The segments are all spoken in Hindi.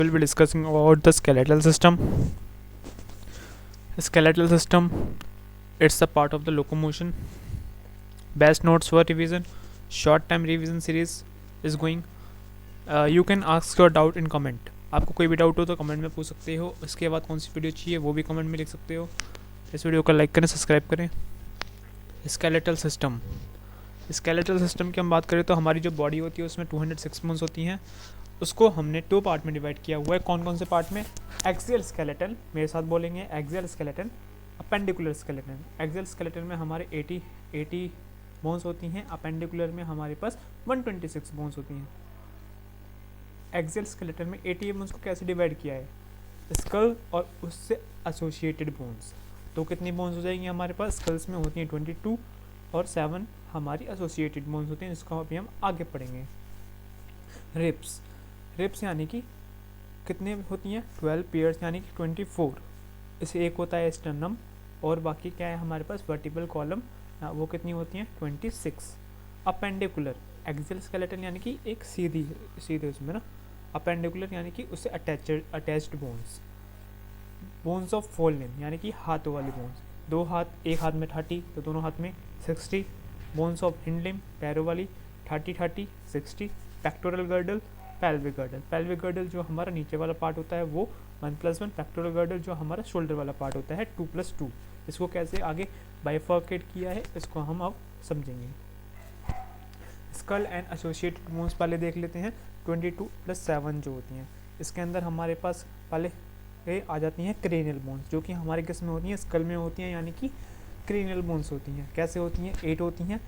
We'll be discussing about the skeletal system. Skeletal system, it's a part of the locomotion. Best notes for revision. Short time revision series is going. You can ask your doubt in comment. आपको कोई भी डाउट हो तो कमेंट में पूछ सकते हो. इसके बाद कौन सी वीडियो चाहिए वो भी कमेंट में लिख सकते हो. इस वीडियो को लाइक करें, सब्सक्राइब करें. Skeletal system. स्केलेटल सिस्टम की हम बात करें तो हमारी जो बॉडी होती है उसमें 206 बोन्स होती हैं. उसको हमने 2 पार्ट में डिवाइड किया हुआ है. कौन कौन से पार्ट में? एक्सियल स्केलेटन, मेरे साथ बोलेंगे axial skeleton, appendicular skeleton. Axial skeleton में हमारे 80 बोन्स होती हैं. अपेंडिकुलर में हमारे पास 126 बोन्स होती हैं. एक्सियल स्केलेटन में 80 बोन्स को कैसे डिवाइड किया है? स्कल और उससे एसोसिएटेड बोन्स. तो कितनी बोन्स हो जाएंगी हमारे पास? स्कल्स में होती हैं 22 और 7 हमारी एसोसिएटेड बोन्स होती हैं, जिसको अभी हम आगे पढ़ेंगे. रिप्स यानी कि कितने होती हैं? 12 पेयर्स यानी कि 24. इसे एक होता है स्टर्नम और बाकी क्या है हमारे पास? Vertebral column. वो कितनी होती हैं? 26. अपेंडिकुलर एक्सियल स्केलेटन यानी कि एक सीधे उसमें ना. अपेंडिकुलर यानी कि उससे attached bones of four limb यानी कि हाथों वाली बोन्स. 2 हाथ, एक हाथ में 30 तो दोनों हाथ में 60. बोन्स ऑफ हिंड लिम्ब पैरों वाली 30 60. पेक्टोरल गर्डल, पेल्विक गर्डल जो हमारा नीचे वाला पार्ट होता है वो 1+1. पेक्टोरल गर्डल जो हमारा शोल्डर वाला पार्ट होता है 2+2. इसको कैसे आगे बाइफर्केट किया है इसको हम अब समझेंगे. स्कल एंड एसोसिएटेड बोन्स पहले देख लेते हैं. 22+7 जो होती हैं इसके अंदर हमारे पास पहले आ जाती हैं क्रेनियल बोन्स, जो कि हमारे किस में होती हैं? स्कल में होती हैं, यानी कि क्रेनियल बोन्स होती हैं. कैसे होती हैं? 8 होती हैं.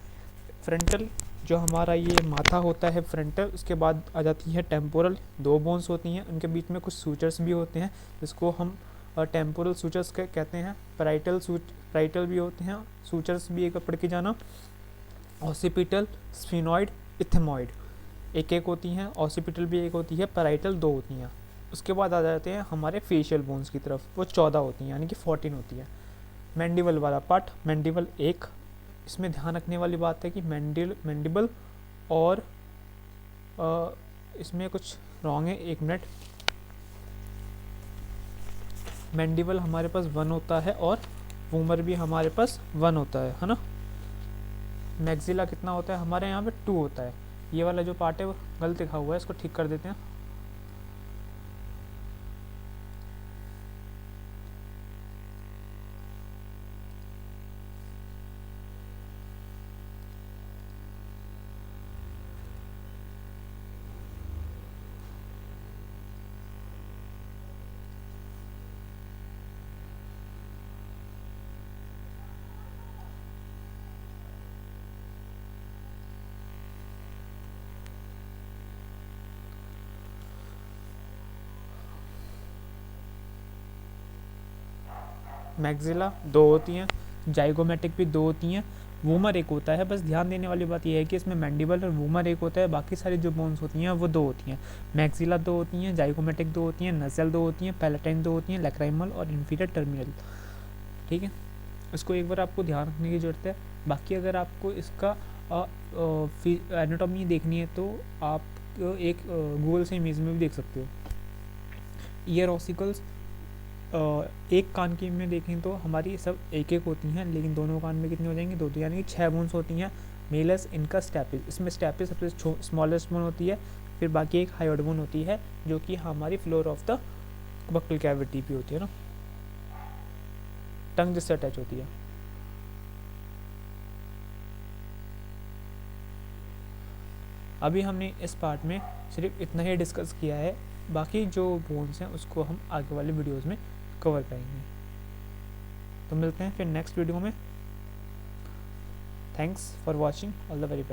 फ्रंटल जो हमारा ये माथा होता है फ्रंटल, उसके बाद आ जाती है टेम्पोरल. 2 बोन्स होती हैं, उनके बीच में कुछ सूचर्स भी होते हैं जिसको हम टेम्पोरल सूचर्स कहते हैं. पैराइटल भी होते हैं सूचर्स भी, एक पढ़ के जाना. ऑसिपिटल, स्फिनॉइड, इथेमॉइड एक होती हैं. ऑसिपिटल भी एक होती है, पैराइटल 2 होती हैं. उसके बाद आ जाते हैं हमारे फेशियल बोन्स की तरफ, वो 14 होती हैं यानी कि 14 होती है. मैंडिबल वाला पार्ट, मैंडिबल 1. इसमें ध्यान रखने वाली बात है कि मैंडिबल और इसमें कुछ रॉन्ग है, 1 मिनट. मैंडिबल हमारे पास 1 होता है और वूमर भी हमारे पास 1 होता है ना. मैक्सिला कितना होता है? हमारे यहाँ पे 2 होता है. ये वाला जो पार्ट है वो गलत लिखा हुआ है, इसको ठीक कर देते हैं. मैक्सिला 2 होती हैं, जाइगोमेटिक भी 2 होती हैं, वूमर 1 होता है. बस ध्यान देने वाली बात यह है कि इसमें मैंडिबल और वूमर 1 होता है, बाकी सारी जो बोन्स होती हैं वो 2 होती हैं. मैक्सिला 2 होती हैं, जाइगोमेटिक 2 होती हैं, नसल 2 होती हैं, पैलेटाइन 2 होती हैं, लैक्राइमल और इन्फीरियर टर्मिनल. ठीक है, इसको एक बार आपको ध्यान रखने की ज़रूरत है. बाकी अगर आपको इसका एनाटॉमी देखनी है तो आप एक गूगल से इमेज में भी देख सकते हो. ईयर ऑसिकल्स एक कान की में देखें तो हमारी सब एक होती हैं, लेकिन दोनों कान में कितनी हो जाएंगी? 2 यानी कि 6 बोन्स होती हैं. मेलस इनका स्टैपिस, इसमें स्टैपिस सबसे स्मॉलेस्ट बोन होती है. फिर बाकी एक हाइड बोन होती है जो कि हमारी floor of the buccal cavity भी होती है ना, टंग जिससे अटैच होती है. अभी हमने इस पार्ट में सिर्फ इतना ही डिस्कस किया है, बाकी जो बोन्स हैं उसको हम आगे वाले वीडियोस में कवर करेंगे. तो मिलते हैं फिर नेक्स्ट वीडियो में. Thanks for watching, all the very best.